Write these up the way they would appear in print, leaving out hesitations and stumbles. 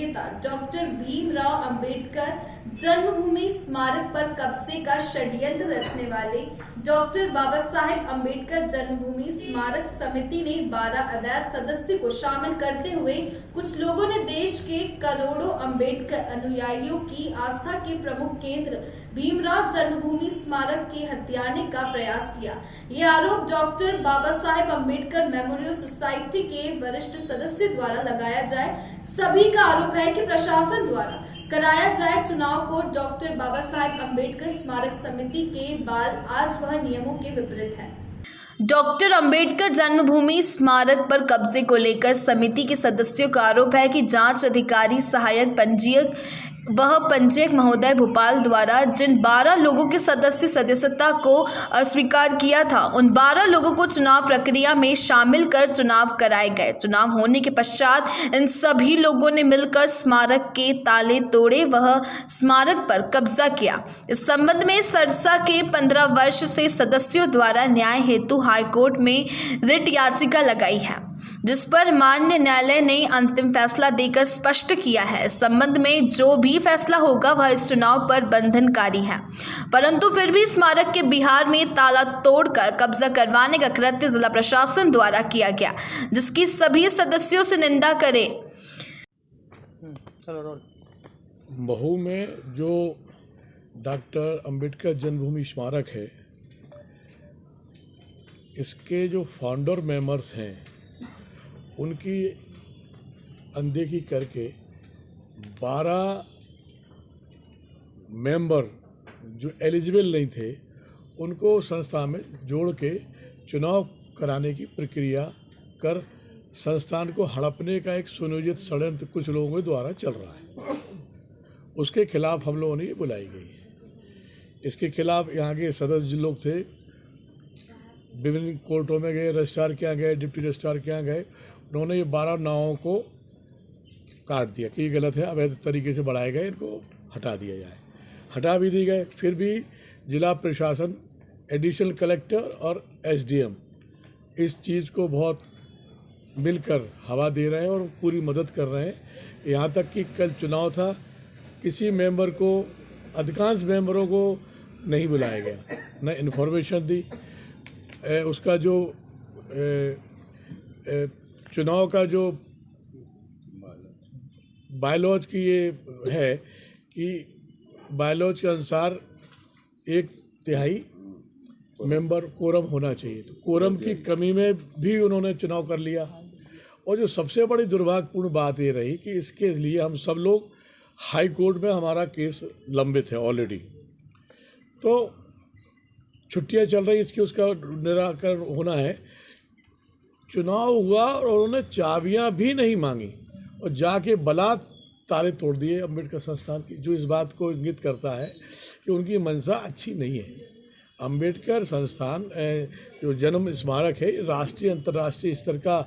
विजेता डॉक्टर भीमराव अंबेडकर जन्मभूमि स्मारक पर कब्जे का षड्यंत्र रचने वाले डॉक्टर बाबा साहेब अंबेडकर जन्मभूमि स्मारक समिति ने 12 अवैध सदस्यों को शामिल करते हुए कुछ लोगों ने देश के करोड़ों अंबेडकर अनुयायियों की आस्था के प्रमुख केंद्र भीमराव जन्मभूमि स्मारक के हथियाने का प्रयास किया। ये आरोप doctor Baba Saheb Ambedkar memorial society के वरिष्ठ सदस्य द्वारा लगाया जाए। सभी का आरोप है कि प्रशासन द्वारा कराया जाए चुनाव को डॉक्टर बाबा साहेब अंबेडकर स्मारक समिति के बाद आज वह नियमों के विपरीत है। डॉक्टर अंबेडकर जन्मभूमि स्मारक पर कब्जे को लेकर समिति के सदस्यों का आरोप है कि जांच अधिकारी सहायक पंजीयक महोदय भोपाल द्वारा जिन 12 लोगों के सदस्यता को अस्वीकार किया था, उन 12 लोगों को चुनाव प्रक्रिया में शामिल कर चुनाव कराए गए। चुनाव होने के पश्चात इन सभी लोगों ने मिलकर स्मारक के ताले तोड़े, वह स्मारक पर कब्जा किया। इस संबंध में सरसा के 15 वर्ष से सदस्यों द्वारा न्याय हेतु हाईकोर्ट में रिट याचिका लगाई है, जिस पर माननीय न्यायालय ने अंतिम फैसला देकर स्पष्ट किया है। इस संबंध में जो भी फैसला होगा वह इस चुनाव पर बंधनकारी है, परंतु फिर भी स्मारक के बिहार में ताला तोड़कर कब्जा करवाने का कृत्य जिला प्रशासन द्वारा किया गया, जिसकी सभी सदस्यों से निंदा करें। महू में जो डॉक्टर अंबेडकर जन्मभूमि स्मारक है, इसके जो फाउंडर मेंबर्स हैं उनकी अनदेखी करके 12 मेंबर जो एलिजिबल नहीं थे उनको संस्था में जोड़ के चुनाव कराने की प्रक्रिया कर संस्थान को हड़पने का एक सुनियोजित षड्यंत्र कुछ लोगों के द्वारा चल रहा है। उसके खिलाफ हम लोगों ने ये बुलाई गई है। इसके खिलाफ यहाँ के सदस्य जो लोग थे विभिन्न कोर्टों में गए, रजिस्ट्रार के यहाँ गए, डिप्टी रजिस्ट्रार के यहाँ गए, उन्होंने ये 12 नावों को काट दिया कि ये गलत है, अवैध तरीके से बढ़ाए गए, इनको हटा दिया जाए। हटा भी दिए गए। फिर भी जिला प्रशासन, एडिशनल कलेक्टर और एसडीएम इस चीज़ को बहुत मिलकर हवा दे रहे हैं और पूरी मदद कर रहे हैं। यहाँ तक कि कल चुनाव था, किसी मेंबर को, अधिकांश मेंबरों को नहीं बुलाया गया, न इन्फॉर्मेशन दी। उसका जो चुनाव का जो बायलॉज की ये है कि बायलॉज के अनुसार 1/3 मेंबर कोरम होना चाहिए, तो कोरम की कमी में भी उन्होंने चुनाव कर लिया। और जो सबसे बड़ी दुर्भाग्यपूर्ण बात ये रही कि इसके लिए हम सब लोग हाई कोर्ट में, हमारा केस लंबित है ऑलरेडी, तो छुट्टियां चल रही, इसकी उसका निराकरण होना है। चुनाव हुआ और उन्होंने चाबियां भी नहीं मांगी और जाके बलात् ताले तोड़ दिए अंबेडकर संस्थान की, जो इस बात को इंगित करता है कि उनकी मंशा अच्छी नहीं है। अंबेडकर संस्थान जो जन्म स्मारक है, राष्ट्रीय अंतर्राष्ट्रीय स्तर का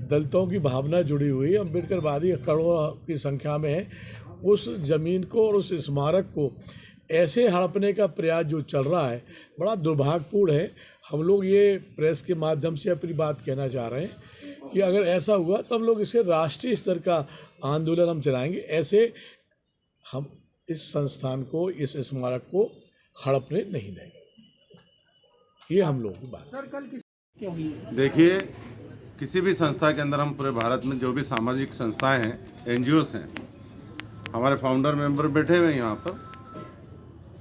दलितों की भावना जुड़ी हुई, अंबेडकरवादी करोड़ों की संख्या में है। उस ज़मीन को और उस स्मारक को ऐसे हड़पने का प्रयास जो चल रहा है, बड़ा दुर्भाग्यपूर्ण है। हम लोग ये प्रेस के माध्यम से अपनी बात कहना चाह रहे हैं कि अगर ऐसा हुआ तो हम लोग इसे राष्ट्रीय स्तर का आंदोलन हम चलाएंगे। ऐसे हम इस संस्थान को, इस स्मारक को हड़पने नहीं देंगे। ये हम लोगों की बात। देखिए, किसी भी संस्था के अंदर, हम पूरे भारत में जो भी सामाजिक संस्थाएं हैं, एनजीओस हैं, हमारे फाउंडर मेंबर बैठे हुए हैं यहाँ पर।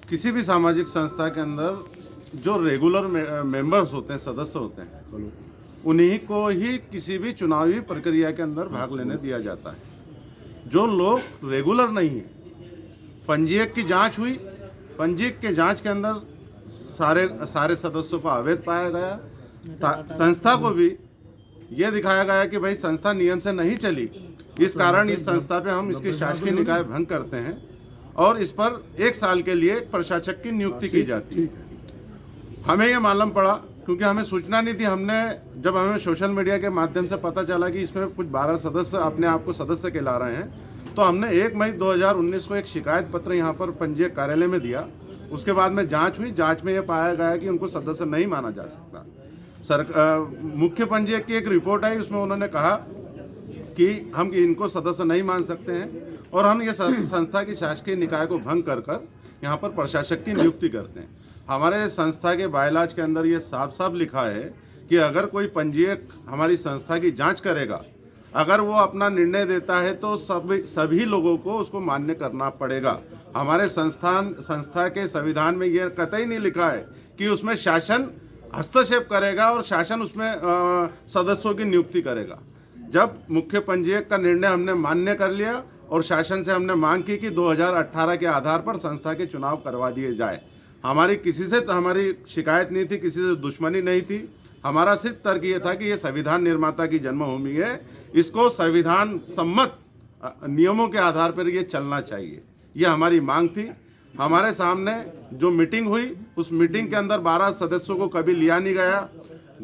किसी भी सामाजिक संस्था के अंदर जो रेगुलर मेंबर्स होते हैं, सदस्य होते हैं, उन्हीं को ही किसी भी चुनावी प्रक्रिया के अंदर भाग लेने दिया जाता है। जो लोग रेगुलर नहीं है, पंजीयक की जांच हुई, पंजीयक के जांच के अंदर सारे सदस्यों को अवैध पाया गया। संस्था को भी ये दिखाया गया कि भाई संस्था नियम से नहीं चली, इस कारण इस संस्था पे हम इसकी शासकीय निकाय भंग करते हैं और इस पर 1 साल के लिए प्रशासक की नियुक्ति की जाती है। हमें ये मालूम पड़ा, क्योंकि हमें सूचना नहीं थी। जब हमें सोशल मीडिया के माध्यम से पता चला कि इसमें कुछ 12 सदस्य अपने आप को सदस्य कहला रहे हैं, तो हमने 1 मई 2019 को एक शिकायत पत्र यहाँ पर पंजीयक कार्यालय में दिया। उसके बाद में जांच हुई। जांच में ये पाया गया कि उनको सदस्य नहीं माना जा सकता। मुख्य पंजीयक की एक रिपोर्ट आई, उसमें उन्होंने कहा कि हम इनको सदस्य नहीं मान सकते हैं। और हम ये संस्था की शासकीय निकाय को भंग कर यहाँ पर प्रशासक की नियुक्ति करते हैं। हमारे संस्था के बायलॉज के अंदर ये साफ साफ लिखा है कि अगर कोई पंजीयक हमारी संस्था की जांच करेगा, अगर वो अपना निर्णय देता है तो सभी लोगों को उसको मान्य करना पड़ेगा। हमारे संस्था के संविधान में ये कतई नहीं लिखा है कि उसमें शासन हस्तक्षेप करेगा और शासन उसमें सदस्यों की नियुक्ति करेगा। जब मुख्य पंजीयक का निर्णय हमने मान्य कर लिया और शासन से हमने मांग की कि 2018 के आधार पर संस्था के चुनाव करवा दिए जाए। हमारी किसी से तो हमारी शिकायत नहीं थी, किसी से दुश्मनी नहीं थी। हमारा सिर्फ तर्क ये था कि ये संविधान निर्माता की जन्मभूमि है, इसको संविधान सम्मत नियमों के आधार पर ये चलना चाहिए, ये हमारी मांग थी। हमारे सामने जो मीटिंग हुई उस मीटिंग के अंदर 12 सदस्यों को कभी लिया नहीं गया।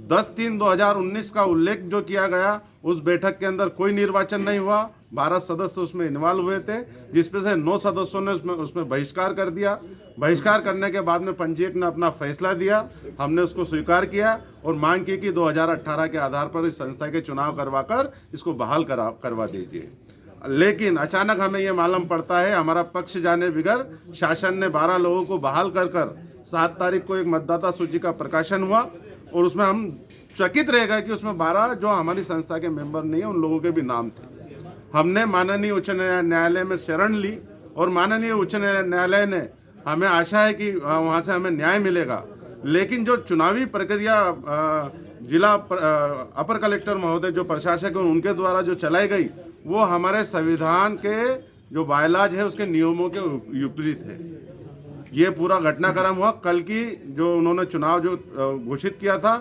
10/3/2019 का उल्लेख जो किया गया उस बैठक के अंदर कोई निर्वाचन नहीं हुआ। 12 सदस्य उसमें इन्वॉल्व हुए थे, जिसमें से 9 सदस्यों ने उसमें बहिष्कार कर दिया। बहिष्कार करने के बाद में पंजीयक ने अपना फैसला दिया, हमने उसको स्वीकार किया और मांग की कि 2018 के आधार पर इस संस्था के चुनाव करवाकर इसको बहाल करवा दीजिए। लेकिन अचानक हमें ये मालूम पड़ता है, हमारा पक्ष जाने बगैर शासन ने 12 लोगों को बहाल कर 7 तारीख को एक मतदाता सूची का प्रकाशन हुआ और उसमें हम चकित रह गए कि उसमें 12 जो हमारी संस्था के मेंबर नहीं है उन लोगों के भी नाम थे। हमने माननीय उच्च न्यायालय में शरण ली और माननीय उच्च न्यायालय ने हमें आशा है कि वहाँ से हमें न्याय मिलेगा। लेकिन जो चुनावी प्रक्रिया जिला अपर कलेक्टर महोदय जो प्रशासक हैं उनके द्वारा जो चलाई गई वो हमारे संविधान के जो बायलॉज है उसके नियमों के विपरीत है। ये पूरा घटनाक्रम हुआ। कल की जो उन्होंने चुनाव जो घोषित किया था,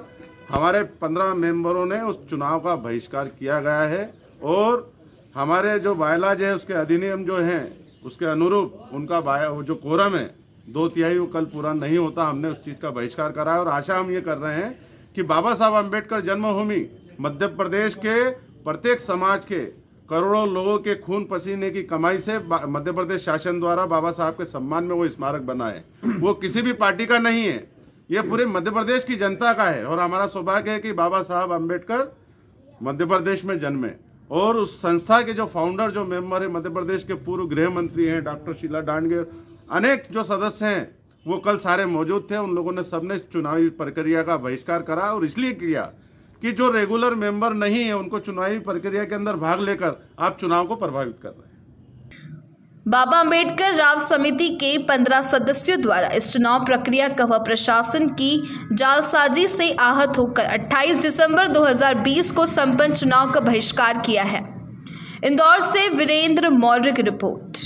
हमारे 15 मेंबरों ने उस चुनाव का बहिष्कार किया गया है और हमारे जो बायलॉज है उसके अधिनियम जो हैं उसके अनुरूप उनका जो कोरम है 2/3 वो कल पूरा नहीं होता। हमने उस चीज़ का बहिष्कार करा है और आशा हम ये कर रहे हैं कि बाबा साहब अम्बेडकर जन्मभूमि मध्य प्रदेश के प्रत्येक समाज के करोड़ों लोगों के खून पसीने की कमाई से मध्य प्रदेश शासन द्वारा बाबा साहब के सम्मान में वो स्मारक बना है। वो किसी भी पार्टी का नहीं है, ये पूरे मध्य प्रदेश की जनता का है और हमारा सौभाग्य है कि बाबा साहब अम्बेडकर मध्य प्रदेश में जन्मे। और उस संस्था के जो फाउंडर जो मेंबर है मध्य प्रदेश के पूर्व गृह मंत्री हैं डॉक्टर शीला डांडगे, अनेक जो सदस्य हैं वो कल सारे मौजूद थे। उन लोगों ने सबने चुनावी प्रक्रिया का बहिष्कार करा और इसलिए किया कि जो रेगुलर मेंबर नहीं है उनको चुनावी प्रक्रिया के अंदर भाग लेकर आप चुनाव को प्रभावित कर रहे हैं। बाबा अंबेडकर राव समिति के 15 सदस्यों द्वारा इस चुनाव प्रक्रिया का व प्रशासन की जालसाजी से आहत होकर 28 दिसंबर 2020 को संपन्न चुनाव का बहिष्कार किया है। इंदौर से वीरेंद्र मौर्य की रिपोर्ट।